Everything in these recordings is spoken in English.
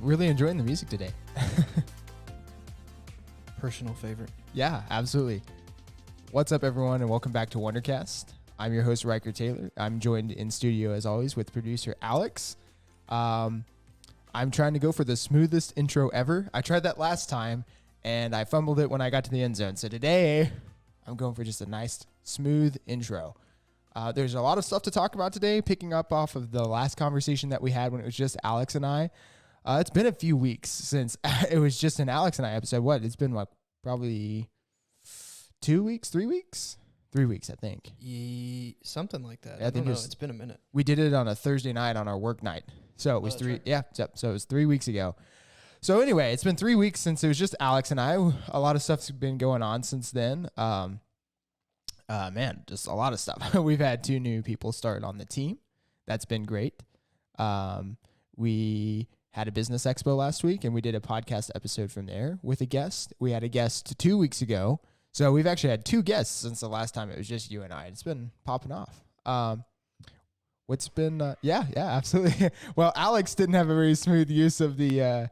Really enjoying the music today. Personal favorite. Yeah, absolutely. What's up, everyone, and welcome back to WunderCAST. I'm your host, Ryker Taylor. I'm joined in studio, as always, with producer Alex. I'm trying to go for the smoothest intro ever. I tried that last time, and I fumbled it when I got to the end zone. So today, I'm going for just a nice, smooth intro. There's a lot of stuff to talk about today, picking up off of the last conversation that we had when it was just Alex and I. It's been a few weeks since it was just an Alex and I episode. It's been like probably 2 weeks, 3 weeks? 3 weeks, I think. Something like that. Yeah, I don't know. It's been a minute. We did it on a Thursday night on our work night. So it was right. Yeah, so it was 3 weeks ago. So anyway, it's been 3 weeks since it was just Alex and I. A lot of stuff's been going on since then. Man, just a lot of stuff. We've had 2 new people start on the team. That's been great. We had a business expo last week, and we did a podcast episode from there with a guest. We had a guest 2 weeks ago. So we've actually had 2 guests since the last time it was just you and I. It's been popping off. What's been, yeah, absolutely. Well, Alex didn't have a very smooth use of the,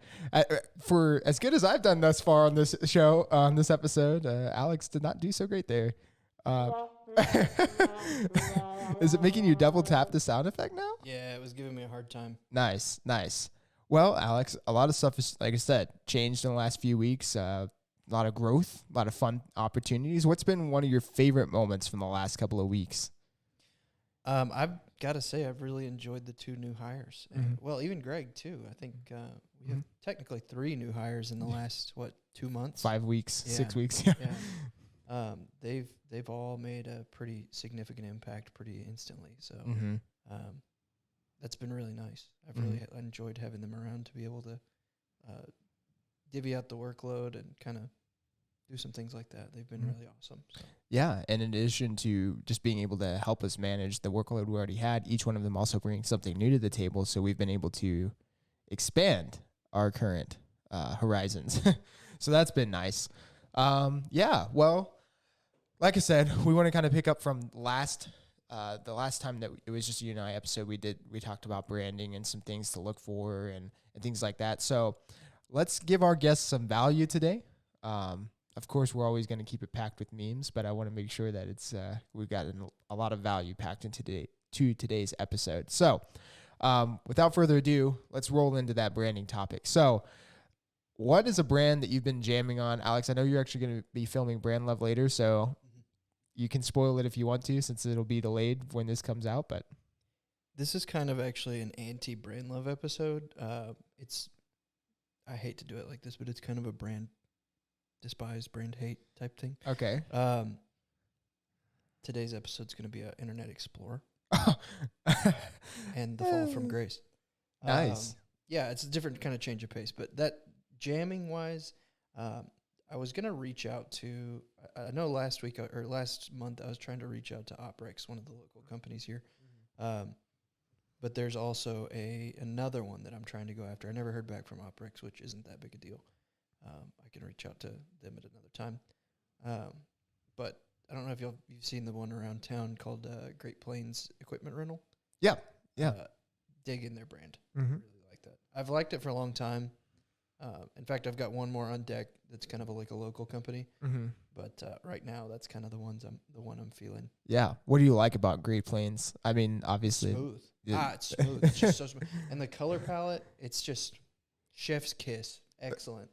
for as good as I've done thus far on this show, on this episode, Alex did not do so great there. Is it making you double tap the sound effect now? Yeah, it was giving me a hard time. Nice. Well, Alex, a lot of stuff is, like I said, changed in the last few weeks. A lot of growth, a lot of fun opportunities. What's been one of your favorite moments from the last couple of weeks? I've got to say, I've really enjoyed the 2 new hires. And, well, even Greg, too. I think we have technically 3 new hires in the last, 2 months? 5 weeks, Yeah. 6 weeks. Yeah. They've all made a pretty significant impact pretty instantly. So that's been really nice. I've really enjoyed having them around to be able to divvy out the workload and kind of do some things like that. They've been really awesome. So. Yeah, and in addition to just being able to help us manage the workload we already had, each one of them also brings something new to the table, so we've been able to expand our current horizons. So that's been nice. Yeah, well, like I said, we want to kind of pick up from the last time that it was just you and I episode. We talked about branding and some things to look for and things like that. So let's give our guests some value today. Of course, we're always going to keep it packed with memes, but I want to make sure that it's we've got a lot of value packed into today's episode. So without further ado, let's roll into that branding topic. So what is a brand that you've been jamming on? Alex, I know you're actually going to be filming Brand Love later, so you can spoil it if you want to, since it'll be delayed when this comes out. But this is kind of actually an anti-Brand Love episode. I hate to do it like this, but it's kind of a brand despise, brand hate type thing. Okay. Today's episode's going to be Internet Explorer and The Fall from Grace. Nice. Yeah, it's a different kind of change of pace, but that jamming wise, I was going to reach out to, I know last month I was trying to reach out to Oprex, one of the local companies here. But there's also another one that I'm trying to go after. I never heard back from Oprex, which isn't that big a deal. I can reach out to them at another time. But I don't know if you've seen the one around town called Great Plains Equipment Rental. Yeah. Dig in their brand. I really like that. I've liked it for a long time. In fact, I've got one more on deck that's kind of like a local company. But right now, that's kind of the one I'm feeling. Yeah. What do you like about Great Plains? I mean, obviously. Smooth. It's smooth. It's just so smooth. And the color palette, it's just chef's kiss. Excellent.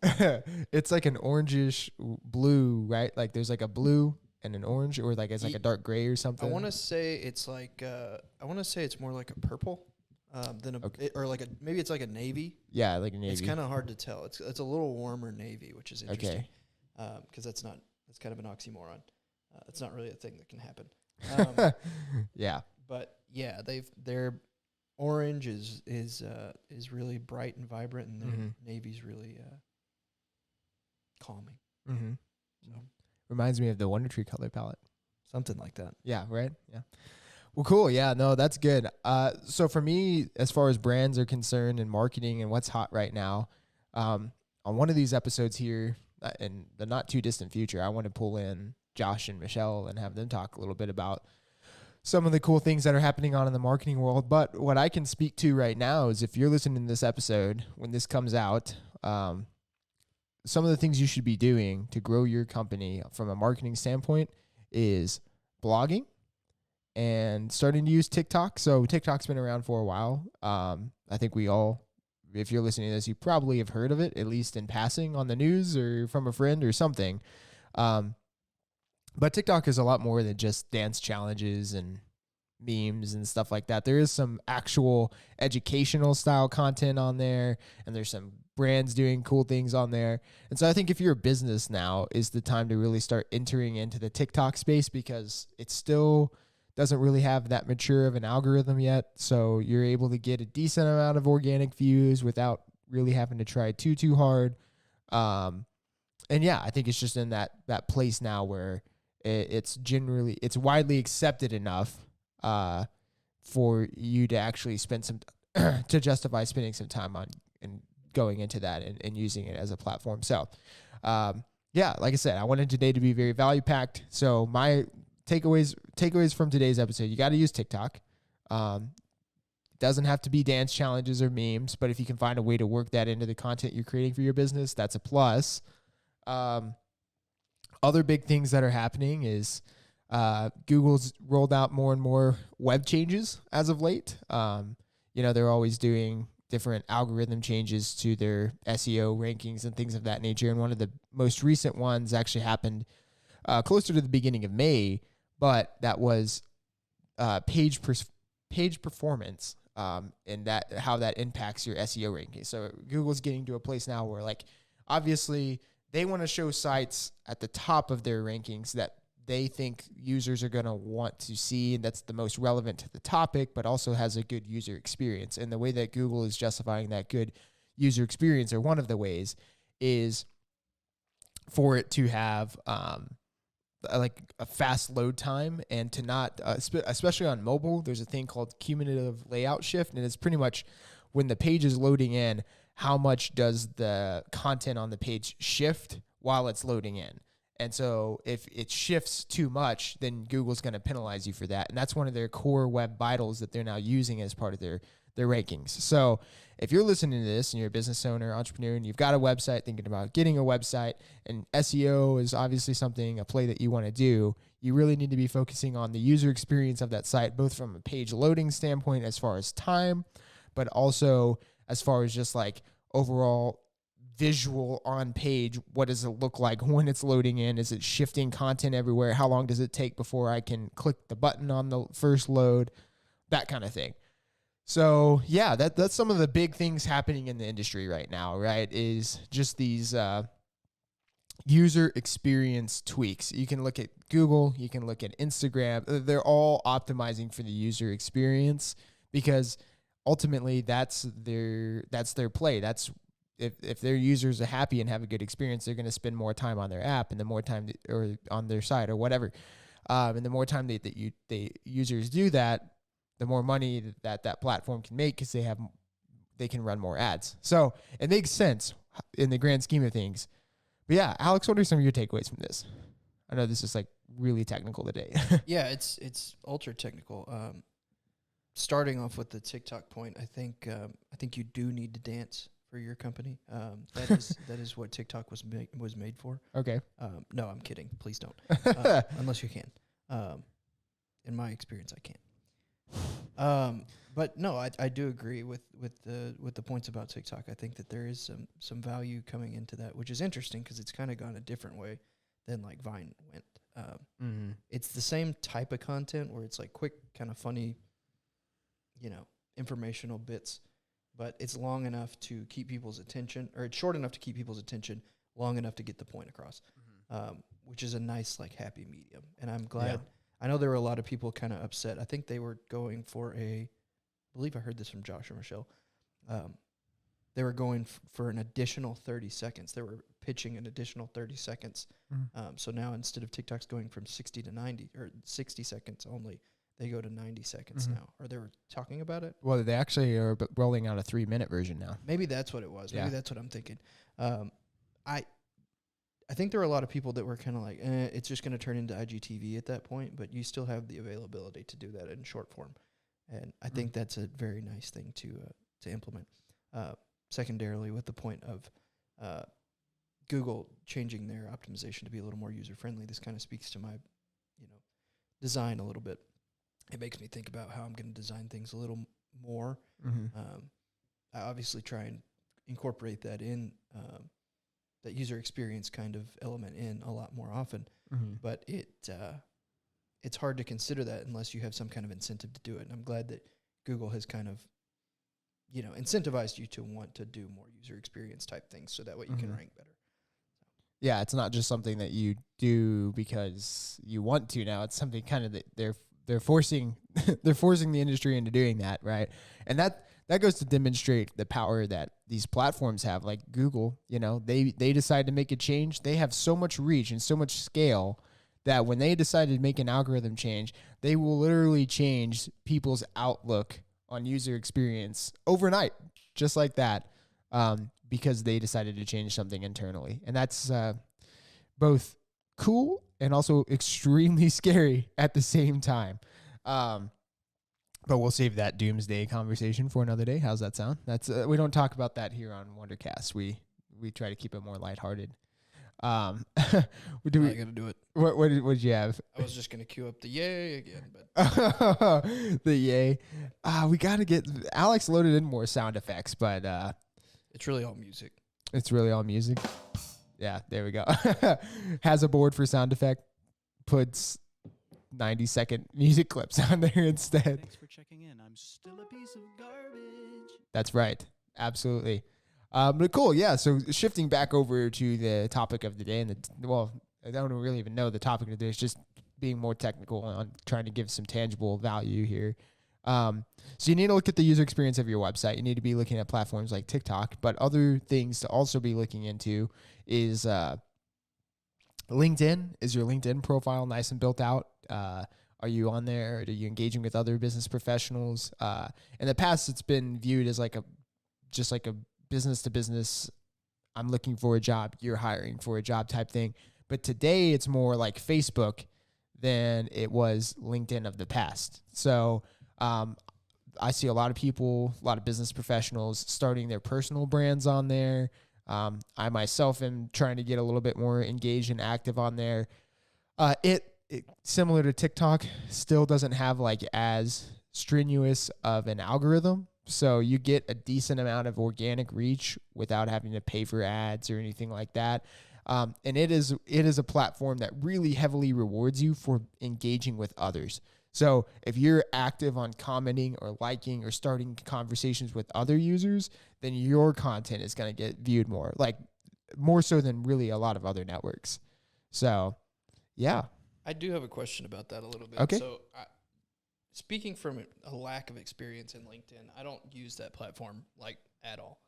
It's like an orangish blue, right? Like there's like a blue and an orange, or like it's like a dark gray or something. I want to say it's like it's more like a purple than maybe it's like a navy. Yeah, like a navy. It's kind of hard to tell. It's a little warmer navy, which is interesting. Okay. Because that's kind of an oxymoron. It's not really a thing that can happen. Yeah. But yeah, their orange is really bright and vibrant, and their navy's really calming. So reminds me of the Wonder Tree color palette. Something like that. Yeah, right? Yeah. Well, cool. Yeah, no, that's good. So for me, as far as brands are concerned and marketing and what's hot right now, on one of these episodes here, in the not too distant future, I want to pull in Josh and Michelle and have them talk a little bit about some of the cool things that are happening on in the marketing world. But what I can speak to right now is if you're listening to this episode, when this comes out, some of the things you should be doing to grow your company from a marketing standpoint is blogging and starting to use TikTok. So TikTok's been around for a while. I think we all, if you're listening to this, you probably have heard of it, at least in passing on the news or from a friend or something. But TikTok is a lot more than just dance challenges and memes and stuff like that. There is some actual educational style content on there, and there's some brands doing cool things on there. And so I think if you're a business now is the time to really start entering into the TikTok space, because it still doesn't really have that mature of an algorithm yet. So you're able to get a decent amount of organic views without really having to try too hard. And yeah, I think it's just in that place now where it's widely accepted enough for you to actually spend some to justify spending some time on and going into that and using it as a platform. So yeah, like I said, I wanted today to be very value packed. So my takeaways from today's episode: you got to use TikTok. It doesn't have to be dance challenges or memes, but if you can find a way to work that into the content you're creating for your business, that's a plus. Other big things that are happening is Google's rolled out more and more web changes as of late. They're always doing different algorithm changes to their SEO rankings and things of that nature. And one of the most recent ones actually happened closer to the beginning of May, but that was page performance and how that impacts your SEO ranking. So Google's getting to a place now where, like, obviously they want to show sites at the top of their rankings that they think users are going to want to see, and that's the most relevant to the topic, but also has a good user experience. And the way that Google is justifying that good user experience, or one of the ways, is for it to have like a fast load time, and to not, especially on mobile, there's a thing called cumulative layout shift, and it's pretty much when the page is loading in, how much does the content on the page shift while it's loading in. And so if it shifts too much, then Google's going to penalize you for that. And that's one of their core web vitals that they're now using as part of their rankings. So if you're listening to this and you're a business owner, entrepreneur, and you've got a website, thinking about getting a website, and SEO is obviously a play that you want to do, you really need to be focusing on the user experience of that site, both from a page loading standpoint as far as time, but also as far as just like overall visual on page. What does it look like when it's loading in? Is it shifting content everywhere? How long does it take before I can click the button on the first load? That kind of thing. So yeah, that's some of the big things happening in the industry right now, right? Is just these user experience tweaks. You can look at Google, you can look at Instagram. They're all optimizing for the user experience, because ultimately that's their play. That's if their users are happy and have a good experience, they're going to spend more time on their app, and the more time or on their site or whatever. And the more time that users do that, the more money that platform can make, because they can run more ads. So it makes sense in the grand scheme of things. But yeah, Alex, what are some of your takeaways from this? I know this is like really technical today. Yeah, it's ultra technical. Starting off with the TikTok point, I think you do need to dance for your company. That is what TikTok was made for. Okay. No, I'm kidding. Please don't. Unless you can. In my experience, I can't. But no, I do agree with the points about TikTok. I think that there is some value coming into that, which is interesting because it's kind of gone a different way than like Vine went. It's the same type of content where it's like quick, kind of funny, informational bits, but it's long enough to keep people's attention, or it's short enough to keep people's attention, long enough to get the point across, which is a nice, like, happy medium. And I'm glad. Yeah. I know there were a lot of people kind of upset. I think they were going for I believe I heard this from Josh or Michelle. They were going for an additional 30 seconds. They were pitching an additional 30 seconds. So now instead of TikTok's going from 60 to 90 or 60 seconds only, they go to 90 seconds now. Or they were talking about it. Well, they actually are rolling out a 3-minute version now. Maybe that's what it was. Maybe that's what I'm thinking. I think there were a lot of people that were kind of like, it's just going to turn into IGTV at that point, but you still have the availability to do that in short form. And I think that's a very nice thing to implement. Secondarily, with the point of Google changing their optimization to be a little more user-friendly, this kind of speaks to my, design a little bit. It makes me think about how I'm going to design things a little more. I obviously try and incorporate that in, that user experience kind of element in a lot more often, but it's hard to consider that unless you have some kind of incentive to do it. And I'm glad that Google has kind of, incentivized you to want to do more user experience type things so that way you can rank better. Yeah, it's not just something that you do because you want to now. It's something kind of that they're forcing they're forcing the industry into doing that, right? And that goes to demonstrate the power that these platforms have, like Google. They decide to make a change. They have so much reach and so much scale that when they decide to make an algorithm change, they will literally change people's outlook on user experience overnight, just like that, because they decided to change something internally. And that's both cool and also extremely scary at the same time. But we'll save that doomsday conversation for another day. How's that sound? That's we don't talk about that here on WunderCAST. We try to keep it more lighthearted. I gotta do it. What did you have? I was just gonna cue up the yay again, but the yay. We gotta get Alex loaded in more sound effects, but it's really all music. It's really all music. Yeah, there we go. Has a board for sound effect. Puts 90-second music clips on there instead. Thanks for checking in. I'm still a piece of garbage. That's right. Absolutely. But cool. Yeah. So shifting back over to the topic of the day, and I don't really even know the topic of the day. It's just being more technical on trying to give some tangible value here. So you need to look at the user experience of your website. You need to be looking at platforms like TikTok, but other things to also be looking into is LinkedIn. Is your LinkedIn profile nice and built out? Are you on there? Are you engaging with other business professionals? In the past, it's been viewed as just like a business to business. I'm looking for a job. You're hiring for a job type thing. But today it's more like Facebook than it was LinkedIn of the past. So I see a lot of people, a lot of business professionals starting their personal brands on there. I myself am trying to get a little bit more engaged and active on there. It similar to TikTok, still doesn't have as strenuous of an algorithm. So you get a decent amount of organic reach without having to pay for ads or anything like that. And it is a platform that really heavily rewards you for engaging with others. So if you're active on commenting or liking or starting conversations with other users, then your content is going to get viewed more, more so than really a lot of other networks. So, yeah. I do have a question about that a little bit. Okay. So speaking from a lack of experience in LinkedIn, I don't use that platform at all.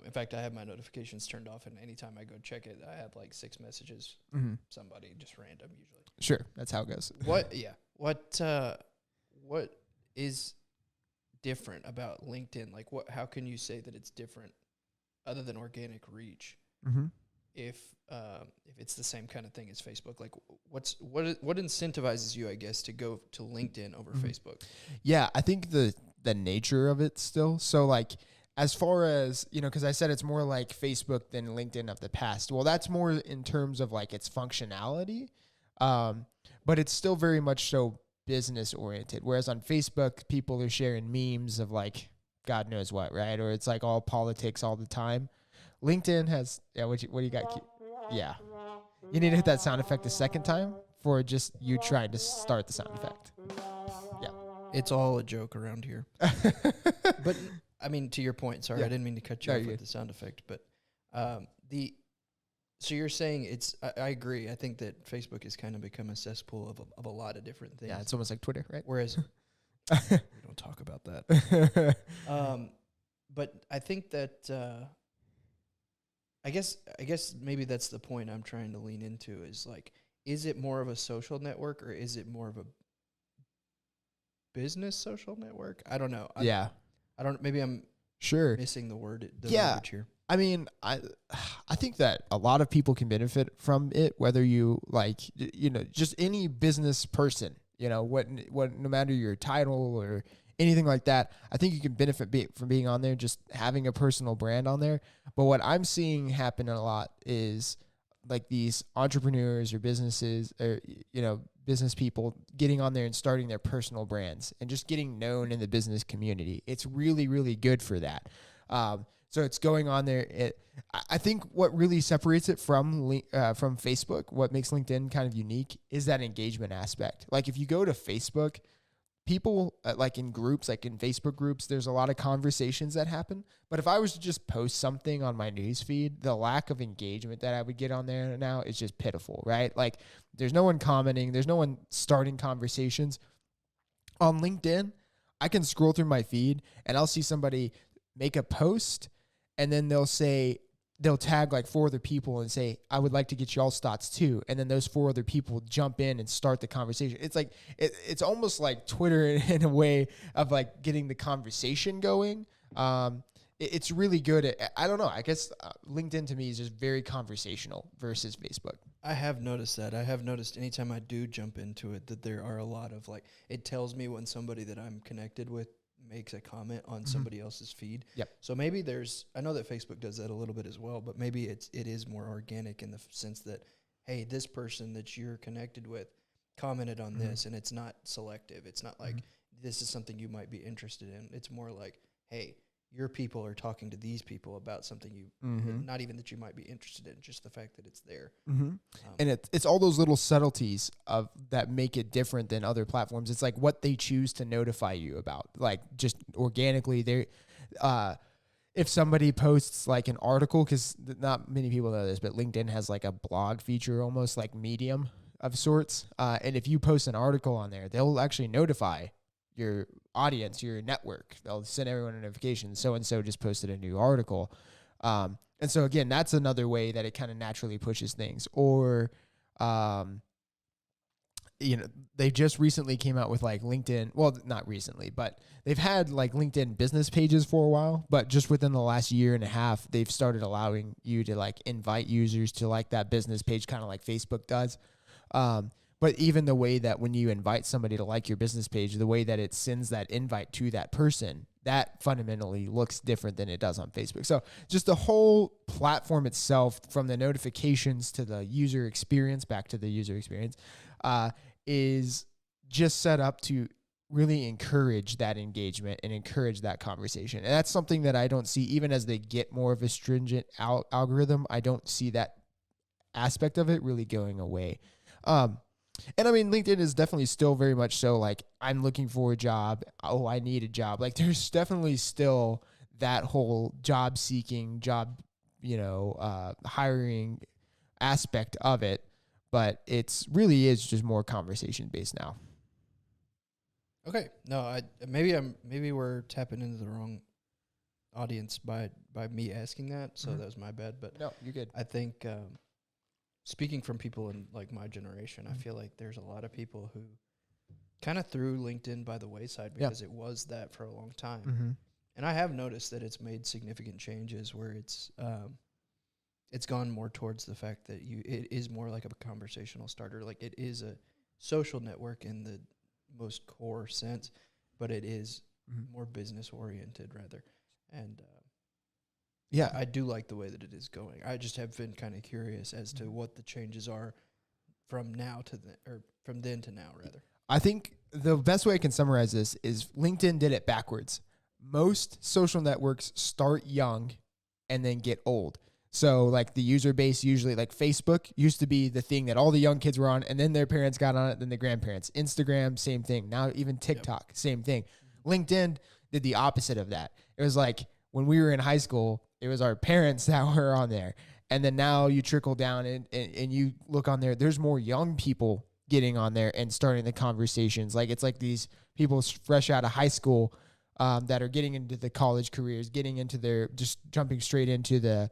In fact, I have my notifications turned off, and anytime I go check it, I have 6 messages from somebody, just random usually. Sure, that's how it goes. What is different about LinkedIn? How can you say that it's different other than organic reach? If it's the same kind of thing as Facebook, what incentivizes you, I guess, to go to LinkedIn over Facebook? Yeah, I think the nature of it still. So as far as, because I said it's more like Facebook than LinkedIn of the past. Well, that's more in terms of its functionality, but it's still very much so business oriented. Whereas on Facebook, people are sharing memes of God knows what, right? Or it's all politics all the time. LinkedIn has, what do you got? Yeah. You need to hit that sound effect a second time for just you trying to start the sound effect. Yeah. It's all a joke around here. But, I mean, to your point, sorry, I didn't mean to cut you off with the sound effect, but so you're saying I agree. I think that Facebook has kind of become a cesspool of a lot of different things. Yeah, it's almost like Twitter, right? Whereas we don't talk about that. But I think that I guess maybe that's the point I'm trying to lean into is it more of a social network or is it more of a business social network? I don't know. I don't. Maybe I'm sure missing the word. Yeah. Here. I mean, I think that a lot of people can benefit from it, whether you like, just any business person, what no matter your title or anything like that. I think you can benefit from being on there, just having a personal brand on there. But what I'm seeing happen a lot is like these entrepreneurs or businesses or, business people getting on there and starting their personal brands and just getting known in the business community. It's really, really good for that. So it's going on there. I think what really separates it from Facebook, what makes LinkedIn kind of unique, is that engagement aspect. Like if you go to Facebook, people like in groups, like in Facebook groups, there's a lot of conversations that happen. But if I was to just post something on my news feed, the lack of engagement that I would get on there now is just pitiful, right? Like there's no one commenting, there's no one starting conversations. On LinkedIn, I can scroll through my feed and I'll see somebody make a post, and then they'll tag like 4 other people and say, I would like to get y'all's thoughts too. And then those 4 other people jump in and start the conversation. It's like, it's almost like Twitter in a way of like getting the conversation going. It's really good. I don't know. I guess LinkedIn to me is just very conversational versus Facebook. I have noticed that. I have noticed anytime I do jump into it that there are a lot of like, it tells me when somebody that I'm connected with makes a comment on somebody else's feed. Yep. So maybe I know that Facebook does that a little bit as well, but maybe it is more organic in the sense that, hey, this person that you're connected with commented on this, and it's not selective. It's not like this is something you might be interested in. It's more like, hey, your people are talking to these people about something you, not even that you might be interested in, just the fact that it's there. And it's all those little subtleties of that make it different than other platforms. It's like what they choose to notify you about, like just organically. If somebody posts like an article, because not many people know this, but LinkedIn has like a blog feature, almost like Medium of sorts. And if you post an article on there, they'll actually notify your audience, your network. They'll send everyone a notification. So-and-so just posted a new article. And so again, that's another way that it kind of naturally pushes things. Or, they just recently came out with like LinkedIn. Well, not recently, but they've had like LinkedIn business pages for a while, but just within the last year and a half, they've started allowing you to like invite users to like that business page, kind of like Facebook does. But even the way that when you invite somebody to like your business page, the way that it sends that invite to that person, that fundamentally looks different than it does on Facebook. So just the whole platform itself, from the notifications to the user experience, back to the user experience, is just set up to really encourage that engagement and encourage that conversation. And that's something that I don't see, even as they get more of a stringent algorithm, I don't see that aspect of it really going away. And I mean, LinkedIn is definitely still very much so like, I'm looking for a job. Oh, I need a job. Like there's definitely still that whole job seeking, hiring aspect of it, but it's really is just more conversation based now. Okay. No, maybe we're tapping into the wrong audience by me asking that. So that was my bad, but no, you're good. I think, speaking from people in like my generation, I feel like there's a lot of people who kind of threw LinkedIn by the wayside because it was that for a long time. And I have noticed that it's made significant changes where it's gone more towards the fact that it is more like a conversational starter. Like it is a social network in the most core sense, but it is more business oriented rather. And yeah, I do like the way that it is going. I just have been kind of curious as to what the changes are from then to now, rather. I think the best way I can summarize this is LinkedIn did it backwards. Most social networks start young and then get old. So like the user base usually, like Facebook used to be the thing that all the young kids were on, and then their parents got on it, then the grandparents. Instagram, same thing. Now even TikTok, same thing. LinkedIn did the opposite of that. It was like when we were in high school, it was our parents that were on there. And then now you trickle down and you look on there, there's more young people getting on there and starting the conversations. Like it's like these people fresh out of high school that are getting into the college careers, getting into just jumping straight into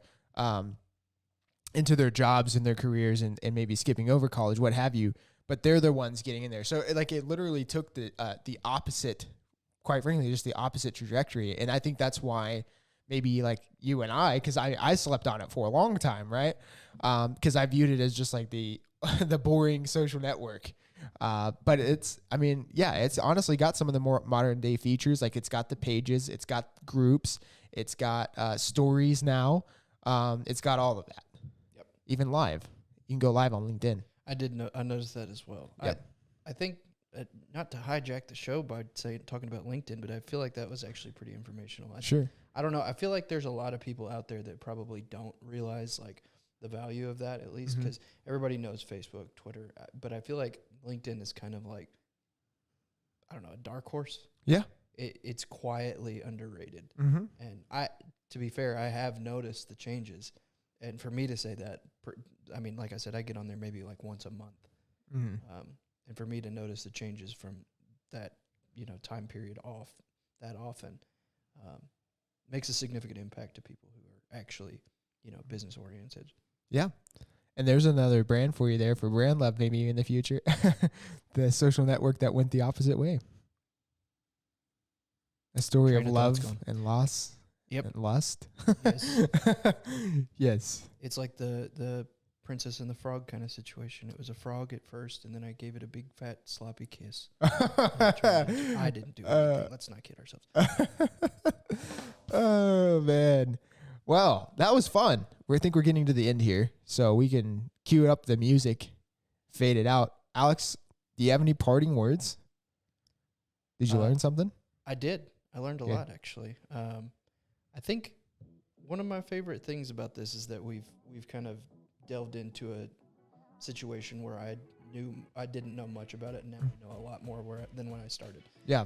into their jobs and their careers and maybe skipping over college, what have you. But they're the ones getting in there. So it literally took the opposite, quite frankly, just the opposite trajectory. And I think that's why maybe like you and I, because I slept on it for a long time, right? Because I viewed it as just like the the boring social network. But it's honestly got some of the more modern day features. Like it's got the pages, it's got groups, it's got stories now. It's got all of that. Yep. Even live. You can go live on LinkedIn. I noticed that as well. Yep. I think not to hijack the show by talking about LinkedIn, but I feel like that was actually pretty informational. Sure. I don't know. I feel like there's a lot of people out there that probably don't realize like the value of that, at least because everybody knows Facebook, Twitter, but I feel like LinkedIn is kind of like, I don't know, a dark horse. Yeah. It's quietly underrated. Mm-hmm. And to be fair, I have noticed the changes. And for me to say that, like I said, I get on there maybe like once a month. Mm-hmm. And for me to notice the changes from that, time period that often, makes a significant impact to people who are actually, business oriented. Yeah. And there's another brand for you there for brand love, maybe in the future. The social network that went the opposite way. A story of love and loss. Yep. And lust. Yes. Yes. It's like the Princess and the Frog kind of situation. It was a frog at first, and then I gave it a big, fat, sloppy kiss. I didn't do anything. Let's not kid ourselves. Oh, man. Well, that was fun. I think we're getting to the end here, so we can cue up the music, fade it out. Alex, do you have any parting words? Did you learn something? I did. I learned a lot, actually. I think one of my favorite things about this is that we've kind of delved into a situation where I didn't know much about it, and now I know a lot more than when I started. Yeah.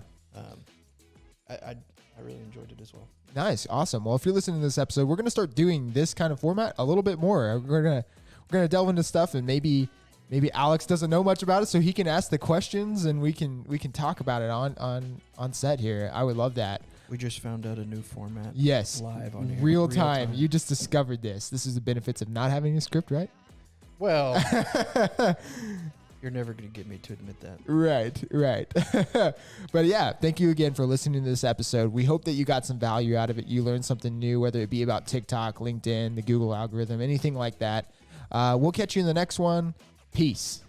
I really enjoyed it as well. Nice, awesome. Well, if you're listening to this episode, we're gonna start doing this kind of format a little bit more. We're gonna delve into stuff, and maybe Alex doesn't know much about it, so he can ask the questions, and we can talk about it on set here. I would love that. We just found out a new format. Yes, live on air. real time. You just discovered this. This is the benefits of not having a script, right? Well, you're never going to get me to admit that. Right. But yeah, thank you again for listening to this episode. We hope that you got some value out of it. You learned something new, whether it be about TikTok, LinkedIn, the Google algorithm, anything like that. We'll catch you in the next one. Peace.